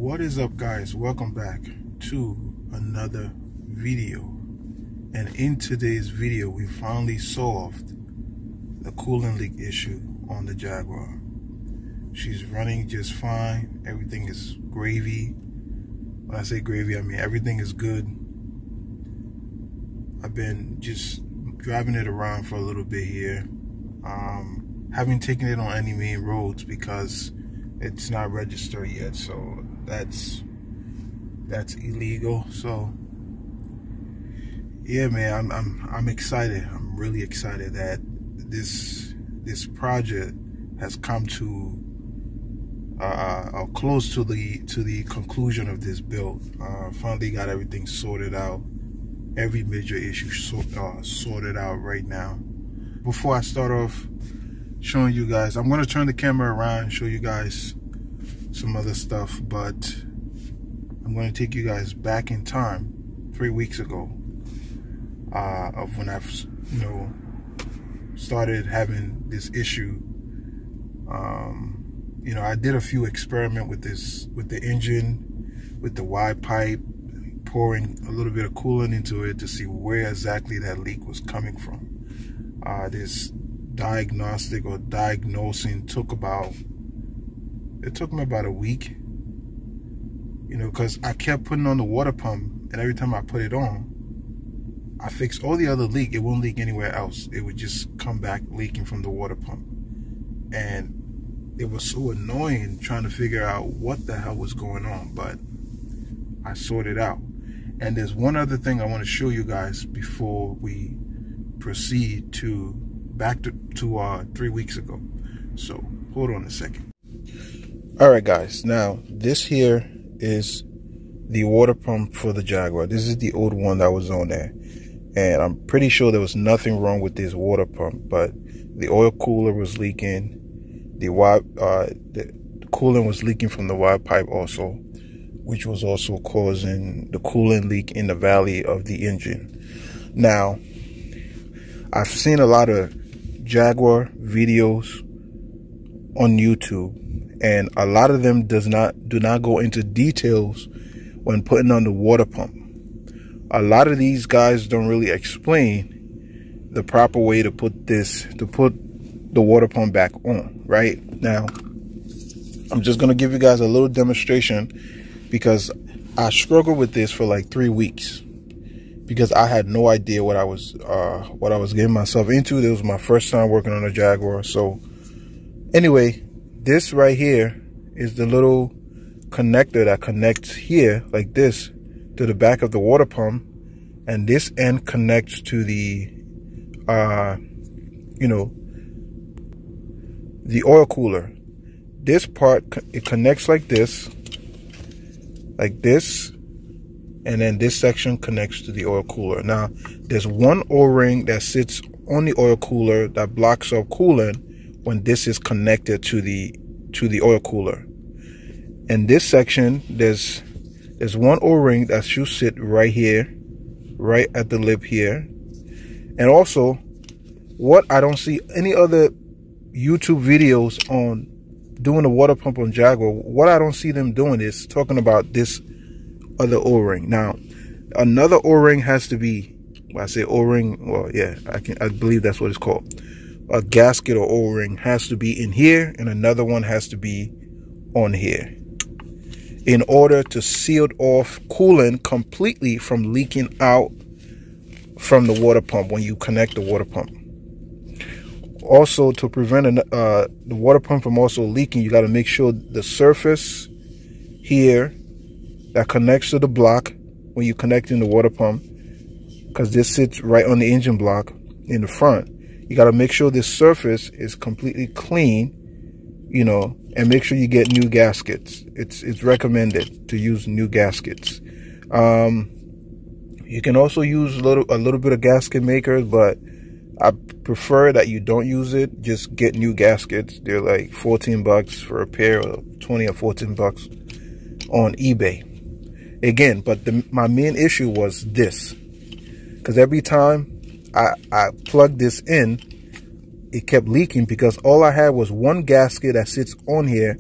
What is up, guys? Welcome back to another video. And in today's video, we finally solved the coolant leak issue on the Jaguar. She's running just fine. Everything is gravy. When I say gravy, I mean everything is good. I've been just driving it around for a little bit here. Haven't taken it on any main roads because it's not registered yet, so that's illegal. So yeah, man, I'm excited. I'm really excited that this project has come to or close to the conclusion of this build. Finally got everything sorted out. Every major issue sorted out right now. Before I start off showing you guys, I'm going to turn the camera around and show you guys some other stuff, but I'm going to take you guys back in time 3 weeks ago of when I've started having this issue. I did a few experiments with the engine, with the wide pipe, pouring a little bit of coolant into it to see where exactly that leak was coming from. This diagnostic or diagnosing took me about a week, because I kept putting on the water pump, and every time I put it on, I fixed all the other leak. It won't leak anywhere else. It would just come back leaking from the water pump, and it was so annoying trying to figure out what the hell was going on, but I sorted out. And there's one other thing I want to show you guys before we proceed back to 3 weeks ago. So hold on a second. All right, guys, now this here is the water pump for the Jaguar. This is the old one that was on there, and I'm pretty sure there was nothing wrong with this water pump, but the oil cooler was leaking. The coolant was leaking from the wide pipe also, which was also causing the coolant leak in the valley of the engine. Now, I've seen a lot of Jaguar videos on YouTube, and a lot of them do not go into details when putting on the water pump. A lot of these guys don't really explain the proper way to put the water pump back on. Right now, I'm just gonna give you guys a little demonstration, because I struggled with this for like 3 weeks because I had no idea what I was getting myself into. This was my first time working on a Jaguar. So anyway, this right here is the little connector that connects here like this to the back of the water pump, and this end connects to the the oil cooler. This part, it connects like this, and then this section connects to the oil cooler. Now, there's one O-ring that sits on the oil cooler that blocks up coolant when this is connected to the oil cooler. And this section, there's one O-ring that should sit right here, right at the lip here. And also, what I don't see any other YouTube videos on doing a water pump on Jaguar, what I don't see them doing is talking about this other O-ring. Now, another O-ring has to be, when I say O-ring, well, yeah, I believe that's what it's called. A gasket or O-ring has to be in here, and another one has to be on here, in order to seal off coolant completely from leaking out from the water pump when you connect the water pump. Also, to prevent the water pump from also leaking, you got to make sure the surface here that connects to the block when you connect in the water pump, because this sits right on the engine block in the front, you got to make sure this surface is completely clean, and make sure you get new gaskets. It's recommended to use new gaskets. You can also use a little bit of gasket makers, but I prefer that you don't use it. Just get new gaskets. They're like 14 bucks for a pair, or 20 or 14 bucks on eBay. Again, but my main issue was this, because every time I plugged this in, it kept leaking, because all I had was one gasket that sits on here,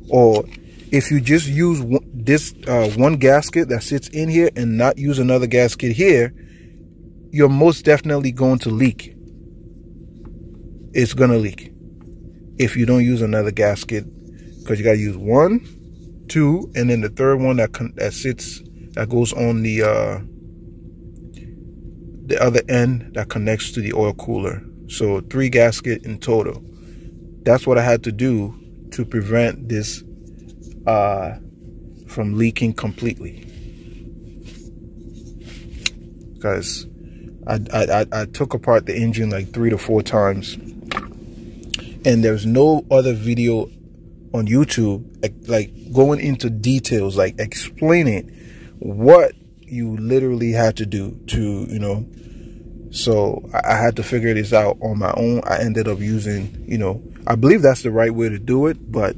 or if you just use this one gasket that sits in here and not use another gasket here, you're most definitely going to leak. It's gonna leak if you don't use another gasket, because you gotta use 1, 2, and then the third one that goes on the other end that connects to the oil cooler. So 3 gaskets in total. That's what I had to do to prevent this from leaking completely, because I took apart the engine like 3 to 4 times, and there's no other video on YouTube like going into details, like explaining what you literally had to do to, you know. So I had to figure this out on my own. I ended up using, you know, I believe that's the right way to do it, but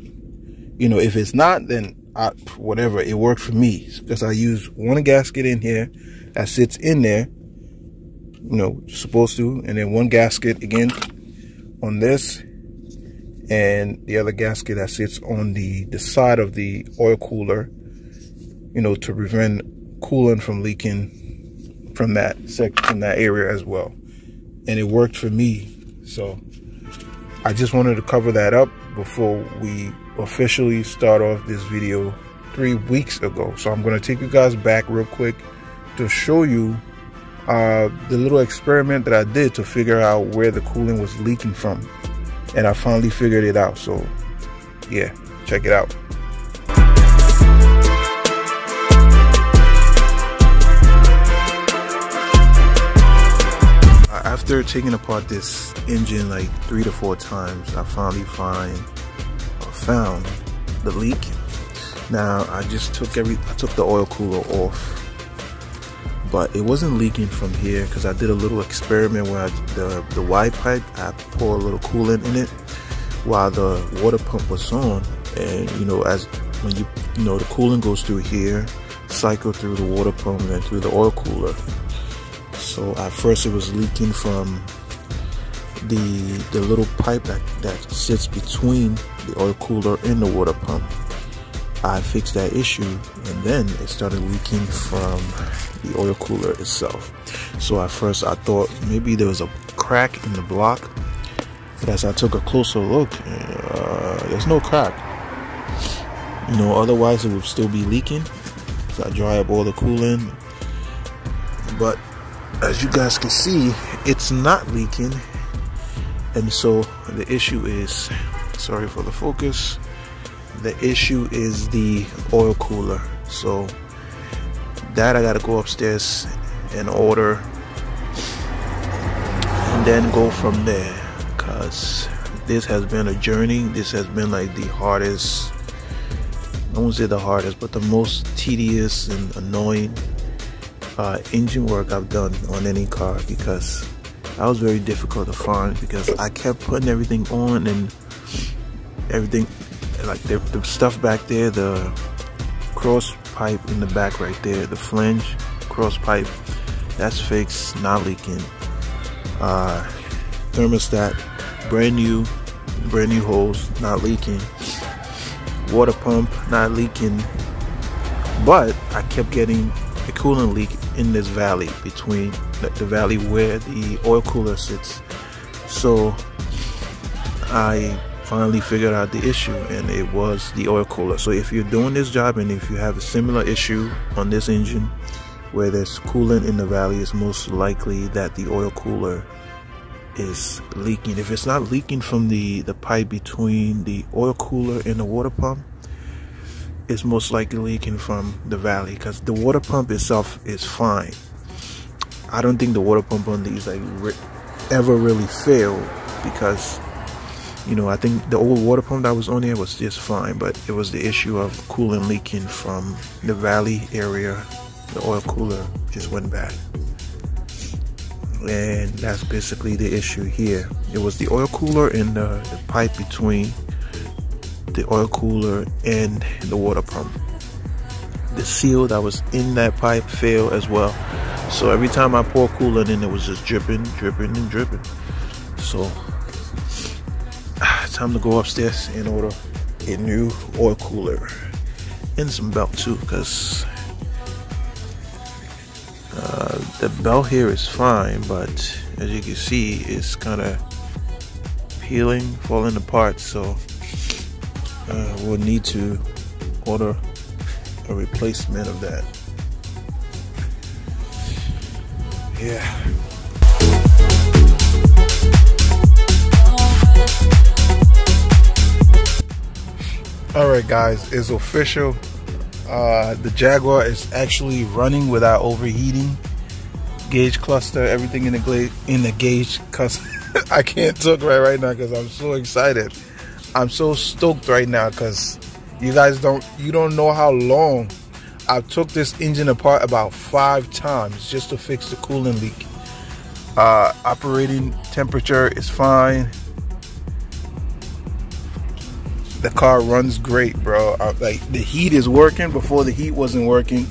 you know, if it's not, then whatever, it worked for me, because I use 1 gasket in here that sits in there, you know, supposed to, and then 1 gasket again on this, and the other gasket that sits on the side of the oil cooler, you know, to prevent coolant from leaking from that area as well. And it worked for me. So I just wanted to cover that up before we officially start off this video 3 weeks ago. So I'm going to take you guys back real quick to show you the little experiment that I did to figure out where the coolant was leaking from, and I finally figured it out. So yeah, check it out. After taking apart this engine like 3 to 4 times, I finally found the leak. Now I just took the oil cooler off, but it wasn't leaking from here, because I did a little experiment where the wide pipe, I pour a little coolant in it while the water pump was on, and you know, when you know the coolant goes through here, cycle through the water pump and through the oil cooler. So at first it was leaking from the little pipe that sits between the oil cooler and the water pump. I fixed that issue, and then it started leaking from the oil cooler itself. So at first I thought maybe there was a crack in the block, but as I took a closer look, there's no crack. You know, otherwise it would still be leaking. So I dry up all the coolant, but as you guys can see, it's not leaking. And so the issue is, sorry for the focus, the issue is the oil cooler. So that I gotta go upstairs and order, and then go from there, because this has been a journey. This has been like the hardest, I won't say the hardest, but the most tedious and annoying engine work I've done on any car, because that was very difficult to find, because I kept putting everything on, and everything, like the stuff back there, the cross pipe in the back right there, the flange cross pipe, that's fixed, not leaking. Thermostat, brand new hose, not leaking. Water pump, not leaking. But I kept getting a coolant leak in this valley, between the valley where the oil cooler sits. So I finally figured out the issue, and it was the oil cooler. So if you're doing this job, and if you have a similar issue on this engine where there's coolant in the valley, it's most likely that the oil cooler is leaking. If it's not leaking from the pipe between the oil cooler and the water pump, it's most likely leaking from the valley, because the water pump itself is fine. I don't think the water pump on these like ever really failed, because you know, I think the old water pump that was on there was just fine, but it was the issue of coolant leaking from the valley area. The oil cooler just went bad, and that's basically the issue here. It was the oil cooler and the pipe between the oil cooler and the water pump. The seal that was in that pipe failed as well. So every time I pour coolant in, it was just dripping, dripping, and dripping. So time to go upstairs and order a new oil cooler. and some belt too, because the belt here is fine, but as you can see, it's kind of peeling, falling apart. So we'll need to order a replacement of that. Yeah. Alright guys, it's official. The Jaguar is actually running without overheating. Gauge cluster, everything in the gauge cluster. I can't talk right now because I'm so excited. I'm so stoked right now because you guys don't know how long I took this engine apart, about 5 times just to fix the coolant leak. Operating temperature is fine. The car runs great, bro. Like, the heat is working. Before, the heat wasn't working.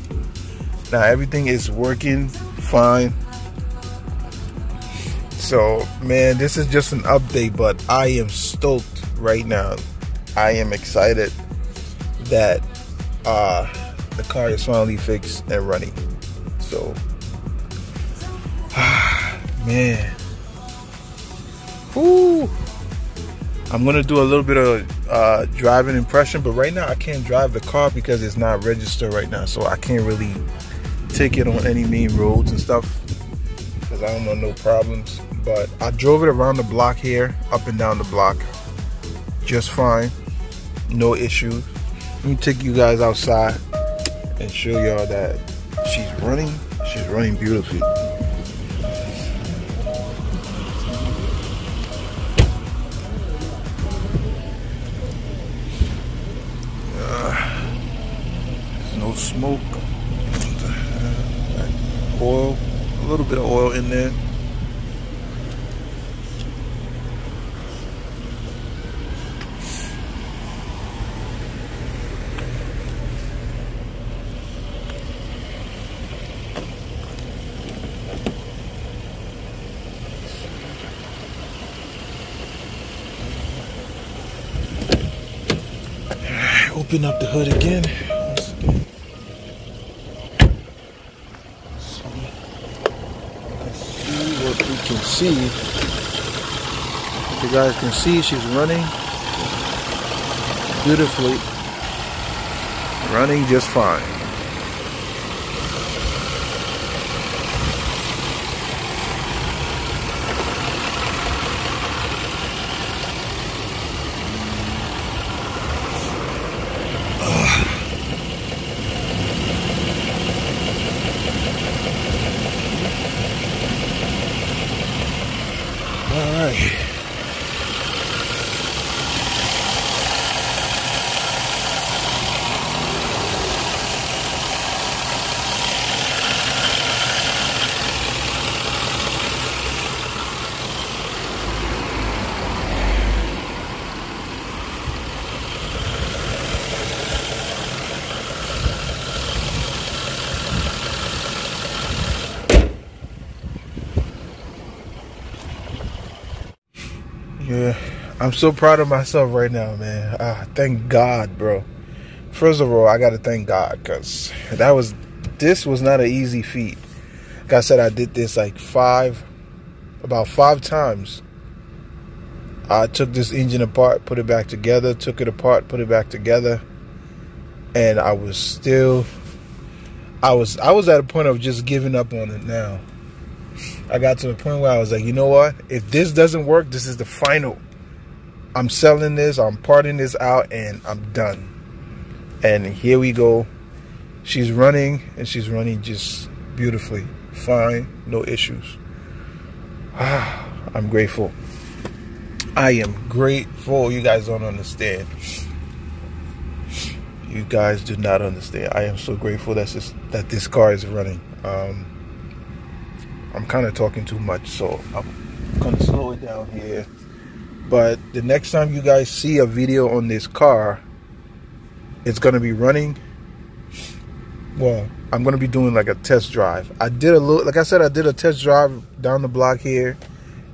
Now everything is working fine. So man, this is just an update, but I am stoked right now. I am excited that the car is finally fixed and running. So man, whoo. I'm gonna do a little bit of driving impression, but right now I can't drive the car because it's not registered right now, so I can't really take it on any main roads and stuff because I don't want no problems. But I drove it around the block here, up and down the block, just fine, no issues. Let me take you guys outside and show y'all that she's running beautifully. No smoke, oil, a little bit of oil in there. Open up the hood again. You guys can see she's running beautifully, running just fine. All right. Yeah, I'm so proud of myself right now, man. Thank God, bro. First of all, I gotta thank God because this was not an easy feat. Like I said, I did this like about five times. I took this engine apart, put it back together, took it apart, put it back together, and I was at a point of just giving up on it now. I got to the point where I was like, you know what? If this doesn't work, this is the final. I'm selling this, I'm parting this out, and I'm done. And here we go. She's running, and she's running just beautifully. Fine, no issues. I'm grateful. I am grateful. You guys don't understand. You guys do not understand. I am so grateful that this car is running. I'm kind of talking too much, so I'm going to slow it down here. But the next time you guys see a video on this car, it's going to be running. Well, I'm going to be doing like a test drive. Like I said, I did a test drive down the block here.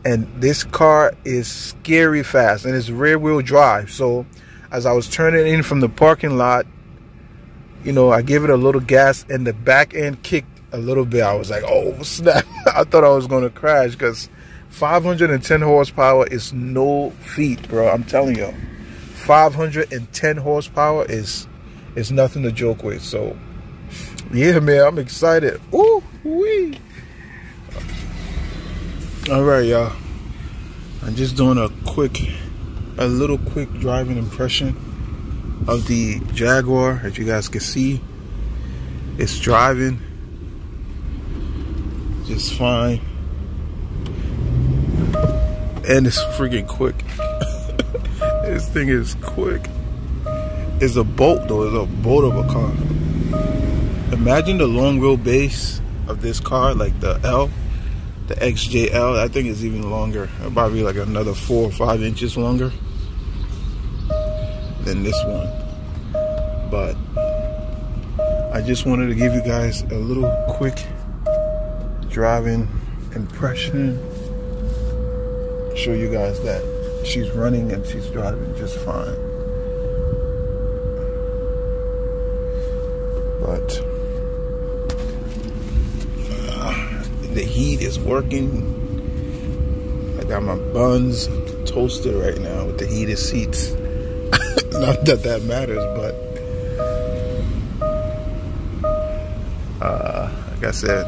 And this car is scary fast, and it's rear wheel drive. So as I was turning in from the parking lot, you know, I gave it a little gas and the back end kicked a little bit. I was like, oh snap. I thought I was gonna crash, because 510 horsepower is no feat, bro. I'm telling you, 510 horsepower is nothing to joke with. So yeah, man, I'm excited. Ooh wee. All right, y'all, I'm just doing a little quick driving impression of the Jaguar. As you guys can see, it's driving just fine, and it's freaking quick. This thing is quick. It's a boat though. It's a boat of a car. Imagine the long wheelbase of this car, like the XJL. I think it's even longer, probably like another 4 or 5 inches longer than this one. But I just wanted to give you guys a little quick driving impression, show you guys that she's running and she's driving just fine. But the heat is working. I got my buns toasted right now with the heated seats. Not that that matters, but like I said,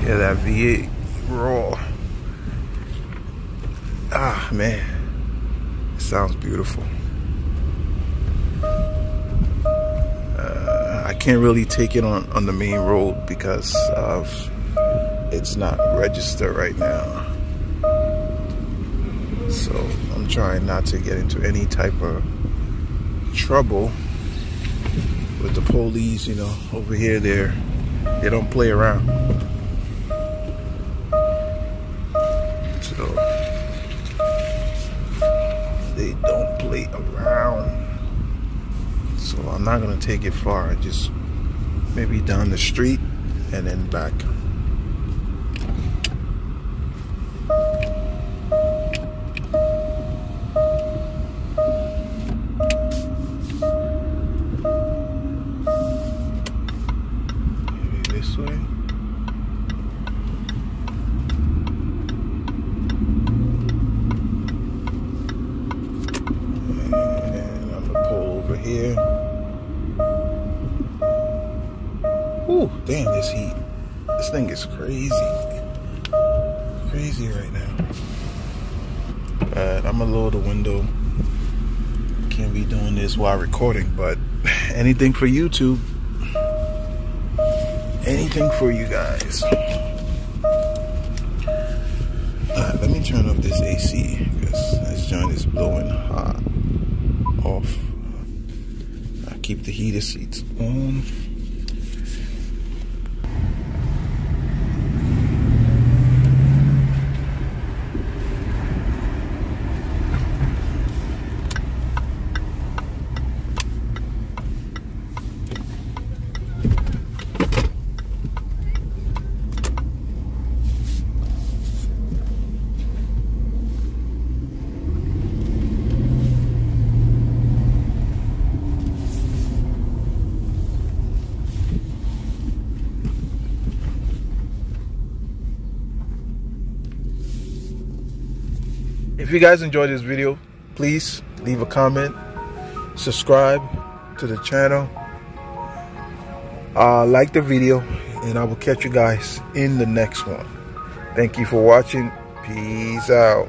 yeah, that V8 roar. Ah man, it sounds beautiful. I can't really take it on the main road because of it's not registered right now. So I'm trying not to get into any type of trouble with the police, you know. Over here, they don't play around. So they don't play around. So I'm not gonna take it far. Just maybe down the street and then back. This way. And I'm gonna pull over here. Ooh, damn, this heat. This thing is crazy. Crazy right now. But I'm gonna lower the window. Can't be doing this while recording, but anything for YouTube. Anything for you guys. Let me turn off this AC because this joint is blowing hot. Off. I keep the heated seats on. If you guys enjoyed this video, please leave a comment, subscribe to the channel, like the video, and I will catch you guys in the next one. Thank you for watching. Peace out.